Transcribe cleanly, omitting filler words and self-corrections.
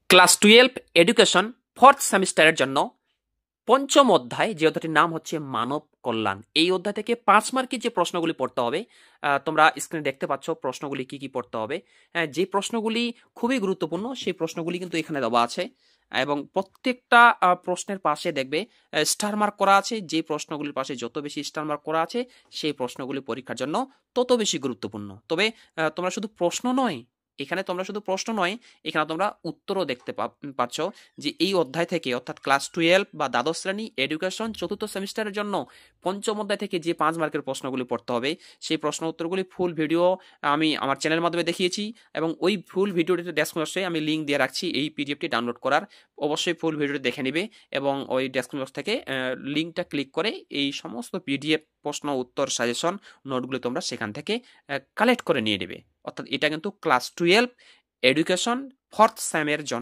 Class 12 education fourth সেমিস্টারের জন্য পঞ্চম অধ্যায়, যে অধ্যায়টির নাম হচ্ছে মানব কল্যাণ। এই অধ্যায় থেকে 5 মার্কের যে প্রশ্নগুলি পড়তে হবে, তোমরা স্ক্রিনে দেখতে পাচ্ছ প্রশ্নগুলি কি কি পড়তে হবে। যে প্রশ্নগুলি খুবই গুরুত্বপূর্ণ সেই প্রশ্নগুলি কিন্তু এখানে দেওয়া আছে, এবং প্রত্যেকটা প্রশ্নের পাশে দেখবে স্টার মার্ক করা আছে। যে প্রশ্নগুলির পাশে যত বেশি স্টার মার্ক করা আছে সেই প্রশ্নগুলি পরীক্ষার জন্য তত বেশি গুরুত্বপূর্ণ। তবে তোমরা শুধু প্রশ্ন নয়, এখানে তোমরা শুধু প্রশ্ন নয়, এখানে তোমরা উত্তরও দেখতে পাচ্ছ যে এই অধ্যায় থেকে, অর্থাৎ ক্লাস 12 বা দ্বাদশ শ্রেণী এডুকেশন চতুর্থ সেমিস্টারের জন্য পঞ্চম অধ্যায় থেকে যে 5 মার্কের প্রশ্নগুলি পড়তে হবে সেই প্রশ্ন উত্তরগুলি ফুল ভিডিও আমি আমার চ্যানেলের মাধ্যমে দেখিয়েছি, এবং ওই ফুল ভিডিওটিতে ডেসক্রিপশনে আমি লিঙ্ক দিয়ে রাখছি এই পিডিএফটি ডাউনলোড করার। অবশ্যই ফুল ভিডিওটি দেখে নিবে এবং ওই ডেসক্রিপশন থেকে লিঙ্কটা ক্লিক করে এই সমস্ত পিডিএফ প্রশ্ন উত্তর সাজেশন নোটগুলি তোমরা সেখান থেকে কালেক্ট করে নিয়ে নেবে। অর্থাৎ এটা কিন্তু ক্লাস 12 এডুকেশন ফোর্থ সেমের জন্য